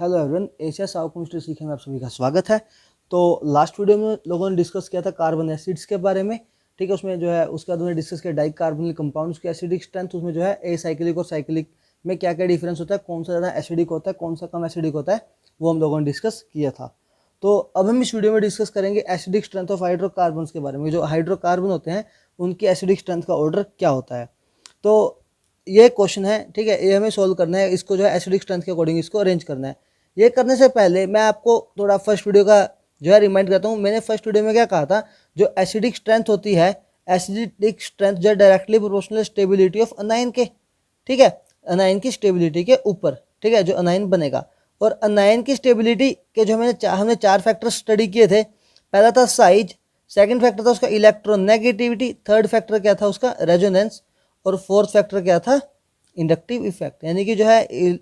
Hello everyone, Asia Sao chemistry सीखने में आप सभी का स्वागत है। तो लास्ट वीडियो में लोगों ने डिस्कस किया था कार्बन एसिड्स के बारे में, ठीक है। उसमें जो है उसके बाद उन्होंने डिस्कस किया डाई कार्बोनिल कंपाउंड्स की एसिडिक स्ट्रेंथ, उसमें जो है ए साइक्लिक और साइक्लिक में क्या क्या डिफरेंस होता है, कौन सा ज़्यादा एसिडिक होता है, कौन सा कम एसिडिक होता है, वो हम लोगों ने डिस्कस किया था। तो अब हम इस वीडियो में डिस्कस करेंगे एसिडिक स्ट्रेंथ ऑफ हाइड्रोकार्बन्स के बारे में। जो हाइड्रोकार्बन होते हैं उनकी एसिडिक स्ट्रेंथ का ऑर्डर क्या होता है। तो ये क्वेश्चन है, ठीक है, ये हमें सोल्व करना है। इसको जो है एसिडिक स्ट्रेंथ के अकॉर्डिंग इसको अरेंज करना है। ये करने से पहले मैं आपको थोड़ा फर्स्ट वीडियो का जो है रिमाइंड करता हूँ। मैंने फर्स्ट वीडियो में क्या कहा था, जो एसिडिक स्ट्रेंथ होती है, एसिडिक स्ट्रेंथ जो है directly proportional stability of anion के, ठीक है, अनाइन की स्टेबिलिटी के ऊपर, ठीक है, जो अनाइन बनेगा। और अनाइन की स्टेबिलिटी के जो हमने चार फैक्टर स्टडी किए थे। पहला था साइज, सेकंड फैक्टर था उसका इलेक्ट्रोनेगेटिविटी, थर्ड फैक्टर क्या था उसका रेजोनेंस, और फोर्थ फैक्टर क्या था इंडक्टिव इफेक्ट। यानी कि जो है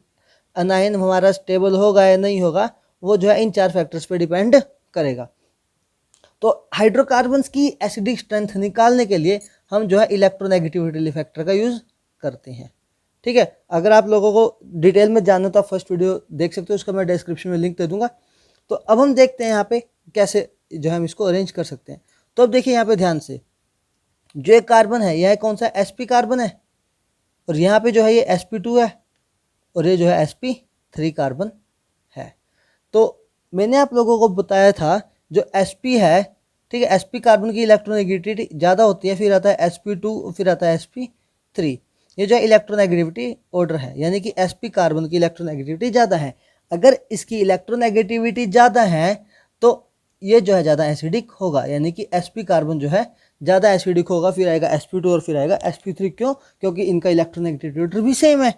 अनाइन हमारा स्टेबल होगा या नहीं होगा, वो जो है इन चार फैक्टर्स पे डिपेंड करेगा। तो हाइड्रोकार्बन्स की एसिडिक स्ट्रेंथ निकालने के लिए हम जो है इलेक्ट्रोनेगेटिविटी फैक्टर का यूज करते हैं, ठीक है। अगर आप लोगों को डिटेल में जानना तो आप फर्स्ट वीडियो देख सकते हो, उसका मैं डिस्क्रिप्शन में लिंक दे दूंगा। तो अब हम देखते हैं यहाँ पे कैसे जो है हम इसको अरेंज कर सकते हैं। तो अब देखिए यहाँ पे ध्यान से, जो एक कार्बन है यह कौन सा sp कार्बन है, और यहाँ पे जो है ये sp2 है, और ये जो है sp3 कार्बन है। तो मैंने आप लोगों को बताया था जो sp है, ठीक है, sp कार्बन की इलेक्ट्रोनेगेटिविटी ज़्यादा होती है, फिर आता है sp2, फिर आता है sp3। ये जो है इलेक्ट्रोनेगेटिविटी ऑर्डर है, यानी कि sp कार्बन की इलेक्ट्रोनेगेटिविटी ज़्यादा है। अगर इसकी इलेक्ट्रोनेगेटिविटी ज़्यादा है तो ये जो है ज़्यादा एसिडिक होगा, यानी कि sp कार्बन जो है ज़्यादा एसिडिक होगा। फिर आएगा sp2 और फिर आएगा sp3। क्यों? क्योंकि इनका इलेक्ट्रोनेगेटिविटी ऑर्डर भी सेम है,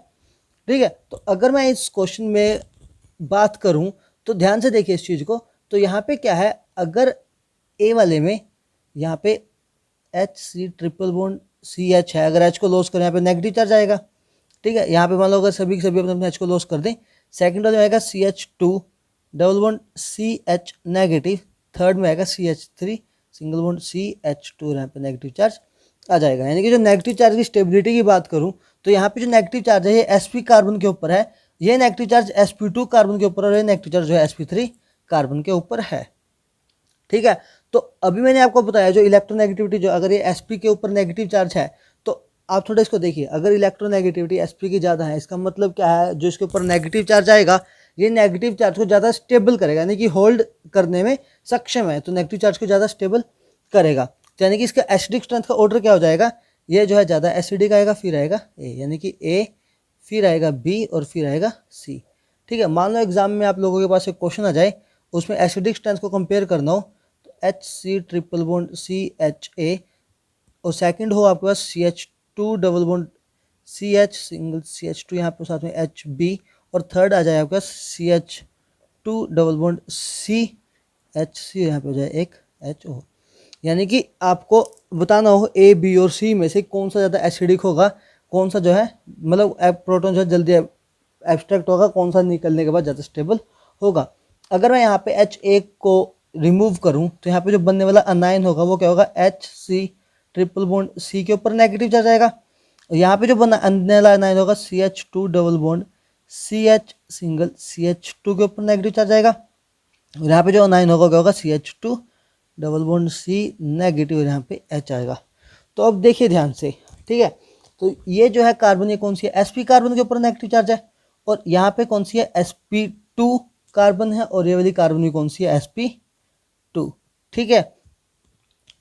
ठीक है। तो अगर मैं इस क्वेश्चन में बात करूं तो ध्यान से देखिए इस चीज़ को। तो यहाँ पे क्या है, अगर ए वाले में यहाँ पे HC ट्रिपल बॉन्ड CH है, अगर H को लॉस करें यहाँ पे नेगेटिव चार्ज आएगा, ठीक है। यहाँ पे मान लो अगर सभी अपने अपने H को लॉस कर दें, सेकंड वाले में आएगा CH2 double bond CH negative, third में आएगा CH3 सिंगल बॉन्ड CH2, यहाँ पे नेगेटिव चार्ज आ जाएगा। यानी कि जो नेगेटिव चार्ज की स्टेबिलिटी की बात करूं तो यहाँ पे जो नेगेटिव चार्ज है ये sp कार्बन के ऊपर है, ये नेगेटिव चार्ज sp2 कार्बन के ऊपर, और ये नेगेटिव चार्ज जो है sp3 कार्बन के ऊपर है, ठीक है। तो अभी मैंने आपको बताया जो इलेक्ट्रोनेगेटिविटी, जो अगर ये sp के ऊपर नेगेटिव चार्ज है तो आप थोड़ा इसको देखिए। अगर इलेक्ट्रोनेगेटिविटी sp की ज़्यादा है, इसका मतलब क्या है, जो इसके ऊपर नेगेटिव चार्ज आएगा ये नेगेटिव चार्ज को ज़्यादा स्टेबल करेगा, यानी कि होल्ड करने में सक्षम है, तो नेगेटिव चार्ज को ज़्यादा स्टेबल करेगा। यानी कि इसका एसिडिक स्ट्रेंथ का ऑर्डर क्या हो जाएगा, ये जो है ज़्यादा एसिडिक आएगा, फिर आएगा ए, यानी कि ए, फिर आएगा बी, और फिर आएगा सी, ठीक है। मान लो एग्जाम में आप लोगों के पास एक क्वेश्चन आ जाए, उसमें एसिडिक स्ट्रेंथ को कंपेयर करना हो, तो HC ट्रिपल बॉन्ड CHA, और सेकंड हो आपके पास CH2 double bond CH single CH2, यहाँ पे साथ में HB, और थर्ड आ जाए आपके पास CH2 डबल बॉन्ड CHC, यहाँ पे हो जाए एक HO। यानी कि आपको बताना हो A, B और C में से कौन सा ज़्यादा एसिडिक होगा, कौन सा जो है मतलब प्रोटॉन जो है जल्दी एब्स्ट्रैक्ट होगा, कौन सा निकलने के बाद ज़्यादा स्टेबल होगा। अगर मैं यहाँ पे H1 को रिमूव करूँ तो यहाँ पे जो बनने वाला अनाइन होगा वो क्या होगा, HC ट्रिपल बॉन्ड C के ऊपर नेगेटिव चार्ज आएगा। यहाँ पे जो बनने वाला अनाइन होगा CH2 double bond CH single CH2 के ऊपर नेगेटिव चार्ज आएगा। और यहाँ पे जो अनाइन होगा क्या होगा, CH2 double bond C negative, यहाँ पे H आएगा। तो अब देखिए ध्यान से, ठीक है। तो ये जो है कार्बन, ये कौन सी है, sp कार्बन के ऊपर नेगेटिव चार्ज है, और यहाँ पे कौन सी है, sp2 कार्बन है, और ये वाली कार्बन भी कौन सी है, sp2, ठीक है।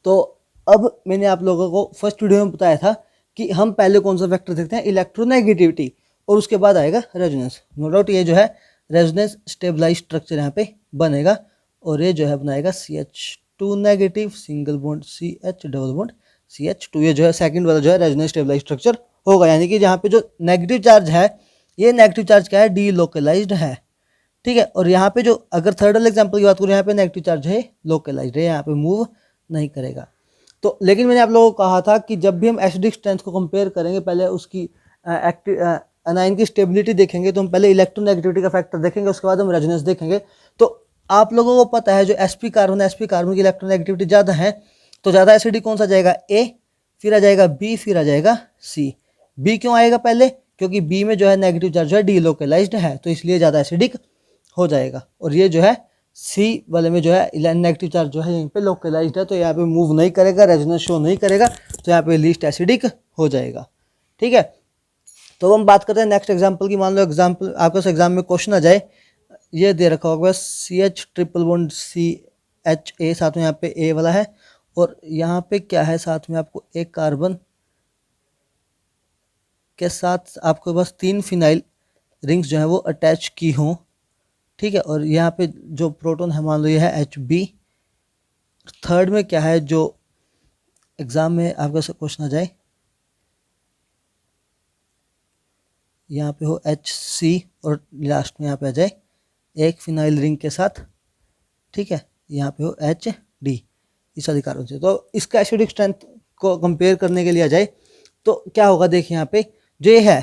तो अब मैंने आप लोगों को फर्स्ट वीडियो में बताया था कि हम पहले कौन सा फैक्टर देखते हैं, इलेक्ट्रोनेगेटिविटी, और उसके बाद आएगा रेजोनेंस। नो डाउट ये जो है रेजोनेंस स्टेबलाइज स्ट्रक्चर यहाँ पे बनेगा, और ये जो है बनाएगा CH2 negative single bond CH double bond CH2। ये जो है सेकंड वाला जो है रेजोनेंस स्टेबलाइज स्ट्रक्चर होगा। यानी कि जहाँ पे जो नेगेटिव चार्ज है, ये नेगेटिव चार्ज क्या है, डीलोकलाइज्ड है, ठीक है। और यहाँ पे जो अगर थर्ड वाले एग्जाम्पल की बात करूँ, यहाँ पे नेगेटिव चार्ज है लोकलाइज्ड है, यहाँ पे मूव नहीं करेगा। तो लेकिन मैंने आप लोगों को कहा था कि जब भी हम एसिडिक स्ट्रेंथ को कंपेयर करेंगे, पहले उसकी अनाइन की स्टेबिलिटी देखेंगे, तो हम पहले इलेक्ट्रोनेगेटिविटी का फैक्टर देखेंगे, उसके बाद हम रेजोनेंस देखेंगे। तो आप लोगों को पता है जो sp कार्बन की इलेक्ट्रोनेगेटिविटी ज़्यादा है, तो ज़्यादा एसिडिक कौन सा जाएगा, A, फिर आ जाएगा B, फिर आ जाएगा C। B क्यों आएगा पहले, क्योंकि B में जो है नेगेटिव चार्ज जो है डीलोकलाइज्ड है, तो इसलिए ज़्यादा एसिडिक हो जाएगा। और ये जो है सी वाले में जो है नेगेटिव चार्ज जो है यहीं पे लोकलाइज्ड है, तो यहाँ पे मूव नहीं करेगा, रेजोनेंस शो नहीं करेगा, तो यहाँ पे लीस्ट एसिडिक हो जाएगा। ठीक है, तो हम बात करते हैं नेक्स्ट एग्जांपल की। मान लो एग्जांपल आपके एग्जाम में क्वेश्चन आ जाए, ये दे रखा होगा CH ट्रिपल बॉन्ड CHA, साथ में यहाँ पे A वाला है, और यहाँ पे क्या है, साथ में आपको एक कार्बन के साथ आपके पास 3 फिनाइल रिंग्स जो है वो अटैच की हों। ठीक है, और यहाँ पे जो प्रोटॉन है मान लो ये है HB। थर्ड में क्या है, जो एग्जाम में आपका क्वेश्चन आ जाए, यहाँ पे हो HC, और लास्ट में यहाँ पे आ जाए एक फिनाइल रिंग के साथ। ठीक है, यहाँ पे हो HD इस वाली कार्बन से। तो इसका एसिडिक स्ट्रेंथ को कंपेयर करने के लिए आ जाए तो क्या होगा, देखिए यहाँ पे जो ये है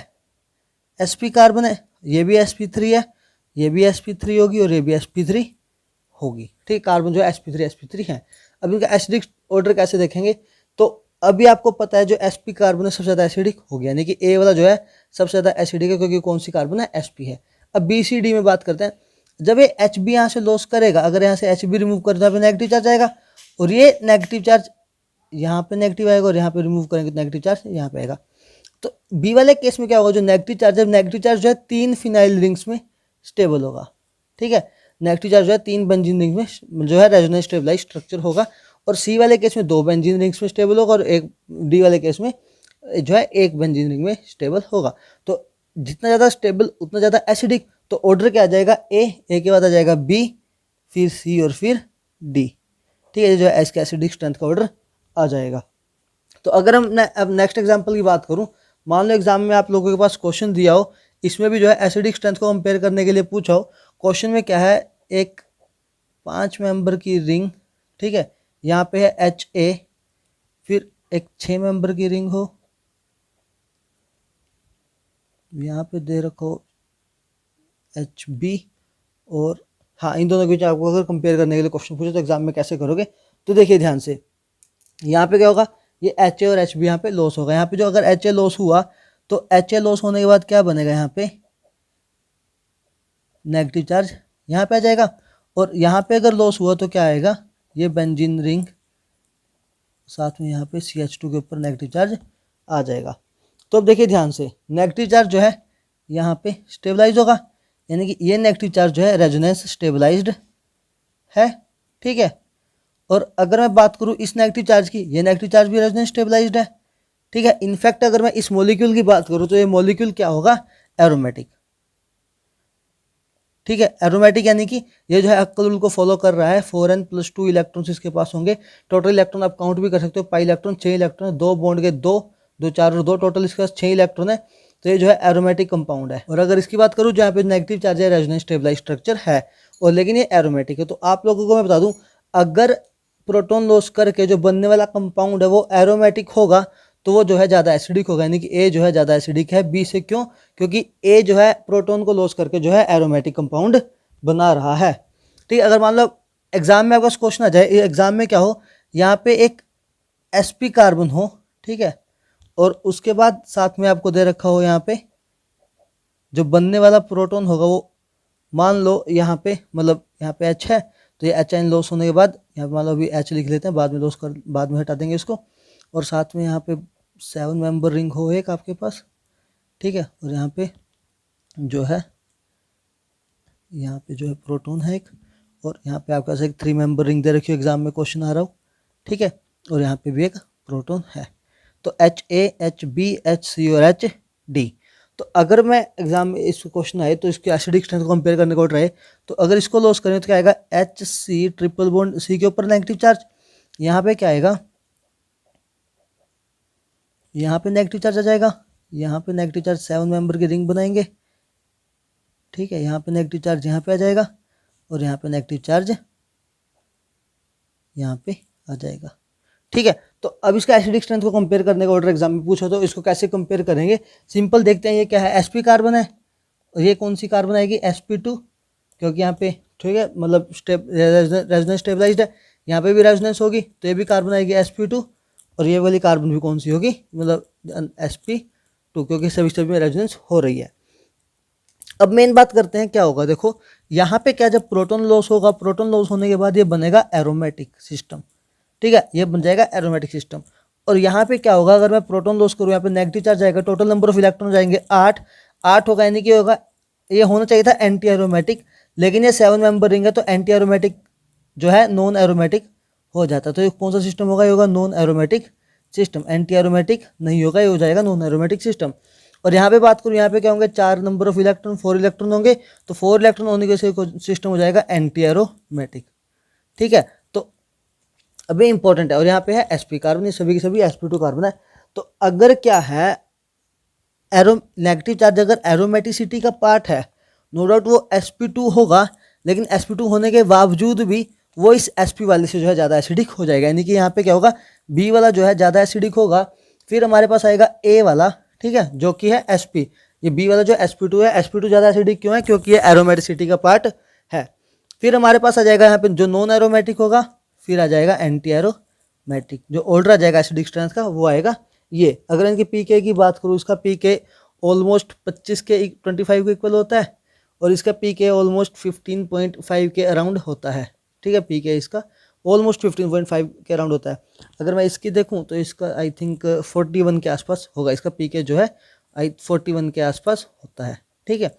sp कार्बन है, ये भी sp3 है, ये भी sp3 होगी, और ये भी sp3 होगी। ठीक, कार्बन जो है sp3 है। अब इनका एसिडिक ऑर्डर कैसे देखेंगे, तो अभी आपको पता है जो sp कार्बन है सबसे ज़्यादा एसिडिक हो गया, यानी कि A वाला जो है सबसे ज़्यादा एसिडिक है, क्योंकि कौन सी कार्बन है, sp है। अब BCD में बात करते हैं, जब ये HB यहाँ से लॉस करेगा, अगर यहाँ से HB रिमूव कर दो, यहाँ पे नेगेटिव चार्ज आएगा, और ये नेगेटिव चार्ज यहाँ पे नेगेटिव आएगा, और यहाँ पे रिमूव करेंगे तो नेगेटिव चार्ज यहाँ पे आएगा। तो बी वाले केस में क्या होगा, जो नेगेटिव चार्ज है, नेगेटिव चार्ज जो है 3 फिनाइल रिंग्स में स्टेबल होगा। ठीक है, नेगेटिव चार्ज जो है 3 बेंजीन रिंग में जो है रेजोनेंस स्टेबलाइज स्ट्रक्चर होगा, और सी वाले केस में 2 बेंजीन रिंग्स में स्टेबल होगा, और एक डी वाले केस में जो है 1 बेंजीन रिंग में स्टेबल होगा। तो जितना ज़्यादा स्टेबल उतना ज़्यादा एसिडिक। तो ऑर्डर क्या आ जाएगा, ए के बाद आ जाएगा बी, फिर सी, और फिर डी। ठीक है, जो है इसके एसिडिक स्ट्रेंथ का ऑर्डर आ जाएगा। तो अगर हम अब नेक्स्ट एग्जांपल की बात करूं, मान लो एग्जाम में आप लोगों के पास क्वेश्चन दिया हो, इसमें भी जो है एसिडिक स्ट्रेंथ को कंपेयर करने के लिए पूछा हो। क्वेश्चन में क्या है, एक 5 मेंबर की रिंग, ठीक है, यहाँ पे है HA, फिर एक 6 मेंबर की रिंग हो, यहाँ पे दे रखो HB, और हाँ, इन दोनों के बीच आपको अगर कंपेयर करने के लिए क्वेश्चन पूछे तो एग्जाम में कैसे करोगे, तो देखिए ध्यान से, यहाँ पे क्या होगा, ये HA और HB यहाँ पे लॉस होगा। यहाँ पे जो अगर HA लॉस हुआ तो HA लॉस होने के बाद क्या बनेगा, यहाँ पे नेगेटिव चार्ज यहाँ पे आ जाएगा, और यहाँ पे अगर लॉस हुआ तो क्या आएगा, ये बेंजीन रिंग, साथ में यहाँ पे CH2 के ऊपर नेगेटिव चार्ज आ जाएगा। तो अब देखिए ध्यान से, नेगेटिव चार्ज जो है यहाँ पे स्टेबलाइज होगा, यानी कि ये नेगेटिव चार्ज जो है रेजोनेंस स्टेबलाइज्ड है। ठीक है, और अगर मैं बात करूँ इस नेगेटिव चार्ज की, ये नेगेटिव चार्ज भी रेजोनेंस स्टेबलाइज्ड है। ठीक है, इनफैक्ट अगर मैं इस मॉलिक्यूल की बात करूँ तो ये मॉलिक्यूल क्या होगा, एरोमेटिक। ठीक है, एरोमेटिक यानी कि ये जो है अक्कल रूल को फॉलो कर रहा है, 4n+2 इलेक्ट्रॉन्स इसके पास होंगे। टोटल इलेक्ट्रॉन आप काउंट भी कर सकते हो, पाई इलेक्ट्रॉन 6 इलेक्ट्रॉन है, 2 बॉन्ड के 2 2 4 और 2, टोटल इसके पास 6 इलेक्ट्रॉन है। तो ये जो है एरोमेटिक कंपाउंड है। और अगर इसकी बात करूँ जहाँ पे नेगेटिव चार्ज है, रेजोनेंस स्टेबलाइज स्ट्रक्चर है, और लेकिन ये एरोमेटिक है। तो आप लोगों को मैं बता दूं, अगर प्रोटॉन लॉस करके जो बनने वाला कंपाउंड है वो एरोमेटिक होगा तो वो जो है ज़्यादा एसिडिक होगा, यानी कि ए जो है ज़्यादा एसिडिक है बी से। क्यों? क्योंकि ए जो है प्रोटॉन को लॉस करके जो है एरोमेटिक कंपाउंड बना रहा है। ठीक है, अगर मान लो एग्जाम में आपका क्वेश्चन आ जाए, एग्जाम में क्या हो, यहाँ पे एक sp कार्बन हो, ठीक है, और उसके बाद साथ में आपको दे रखा हो यहाँ पे जो बनने वाला प्रोटॉन होगा वो, मान लो यहाँ पे, मतलब यहाँ पे H है, तो ये H लॉस होने के बाद यहाँ पे मान लो अभी H लिख लेते हैं, बाद में लॉस कर, बाद में हटा देंगे इसको। और साथ में यहाँ पे 7 मेंबर रिंग हो एक आपके पास, ठीक है, और यहाँ पे जो है, यहाँ पे जो है प्रोटॉन है एक, और यहाँ पे आपके पास एक 3 मेंबर रिंग दे रखी हो, एग्जाम में क्वेश्चन आ रहा हो, ठीक है, और यहाँ पे भी एक प्रोटॉन है। तो HA, HB, HC और HD। तो अगर मैं एग्जाम में इस क्वेश्चन आए तो इसके एसिडिक स्ट्रेंथ को कंपेयर करने को ट्राई, तो अगर इसको लॉस करें तो क्या आएगा, HC ट्रिपल बॉन्ड C के ऊपर नेगेटिव चार्ज, यहाँ पे क्या आएगा, यहाँ पे नेगेटिव चार्ज आ जाएगा, यहाँ पे नेगेटिव चार्ज 7 मेंबर की रिंग बनाएंगे, ठीक है, यहाँ पे नेगेटिव चार्ज यहाँ पे आ जाएगा, और यहाँ पे नेगेटिव चार्ज यहाँ पे आ जाएगा। ठीक है, तो अब इसका एसिडिक स्ट्रेंथ को कंपेयर करने का ऑर्डर एग्जाम में पूछा, तो इसको कैसे कंपेयर करेंगे, सिंपल देखते हैं। ये क्या है, sp कार्बन है, और ये कौन सी कार्बन आएगी, sp2, क्योंकि यहाँ पे, ठीक है, मतलब रेजोनेंस स्टेबलाइज्ड है, यहाँ पे भी रेजोनेंस होगी तो ये भी कार्बन आएगी sp2, और ये वाली कार्बन भी कौन सी होगी, मतलब sp2, क्योंकि सभी स्टेप में रेजोनेंस हो रही है। अब मेन बात करते हैं क्या होगा, देखो यहाँ पे क्या, जब प्रोटॉन लॉस होगा, प्रोटॉन लॉस होने के बाद ये बनेगा एरोमेटिक सिस्टम, ठीक है, ये बन जाएगा एरोमेटिक सिस्टम। और यहाँ पे क्या होगा, अगर मैं प्रोटॉन लॉस करूँ, यहाँ पे नेगेटिव चार्ज आएगा, टोटल नंबर ऑफ इलेक्ट्रॉन जाएंगे 8 होगा, यानी कि होगा, ये होना चाहिए था एंटी एरोमेटिक, लेकिन ये 7 मेंबर रिंग है, तो एंटी एरोमेटिक जो है नॉन एरोमेटिक हो जाता है। तो ये कौन सा सिस्टम होगा, ये होगा non aromatic system, anti aromatic नहीं होगा, ये हो जाएगा नॉन एरोमेटिक सिस्टम। और यहाँ पे बात करूँ, यहाँ पे क्या होंगे, 4 नंबर ऑफ इलेक्ट्रॉन, 4 इलेक्ट्रॉन होंगे, तो 4 इलेक्ट्रॉन होने के सिस्टम हो जाएगा एंटी एरोमेटिक, ठीक है। तो अभी इंपॉर्टेंट है, और यहाँ पे है sp कार्बन, ये सभी के सभी sp2 कार्बन है। तो अगर क्या है, एरो नेगेटिव चार्ज अगर एरोमेटिसिटी का पार्ट है, नो डाउट वो sp2 होगा, लेकिन sp2 होने के बावजूद भी वो इस sp वाले से जो है ज़्यादा एसिडिक हो जाएगा, यानी कि यहाँ पे क्या होगा, b वाला जो है ज़्यादा एसिडिक होगा। फिर हमारे पास आएगा a वाला, ठीक है, जो कि है sp, ये b वाला जो sp2 है, sp2 ज़्यादा एसिडिक क्यों है, क्योंकि ये एरोमेटिसिटी का पार्ट है। फिर हमारे पास आ जाएगा यहाँ पे जो नॉन एरोमेटिक होगा, फिर आ जाएगा एंटी एरोमेटिक, जो ऑर्डर आ जाएगा एसिडिक स्ट्रेंथ का, वो आएगा ये। अगर इनकी पीके की बात करूँ, इसका पीके ऑलमोस्ट 25 के 25 के इक्वल होता है, और इसका पीके ऑलमोस्ट 15.5 के अराउंड होता है, ठीक है, पीके इसका ऑलमोस्ट 15.5 के अराउंड होता है। अगर मैं इसकी देखूं तो इसका आई थिंक 41 के आसपास होगा, इसका पीके जो है 41 के आसपास होता है, ठीक है।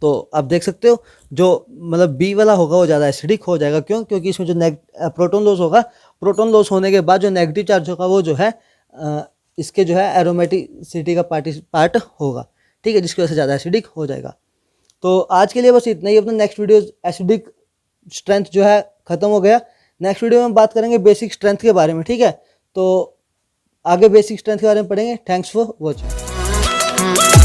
तो आप देख सकते हो, जो मतलब बी वाला होगा वो ज़्यादा एसिडिक हो जाएगा, क्यों, क्योंकि इसमें जो प्रोटॉन लॉस होगा, प्रोटॉन लॉस होने के बाद जो नेगेटिव चार्ज होगा वो जो है इसके जो है एरोमेटिसिटी का पार्ट होगा, ठीक है, जिसकी वजह से ज़्यादा एसिडिक हो जाएगा। तो आज के लिए बस इतना ही। अपना नेक्स्ट वीडियो एसिडिक स्ट्रेंथ जो है ख़त्म हो गया। नेक्स्ट वीडियो में बात करेंगे बेसिक स्ट्रेंथ के बारे में, ठीक है। तो आगे बेसिक स्ट्रेंथ के बारे में पढ़ेंगे। Thanks for watching.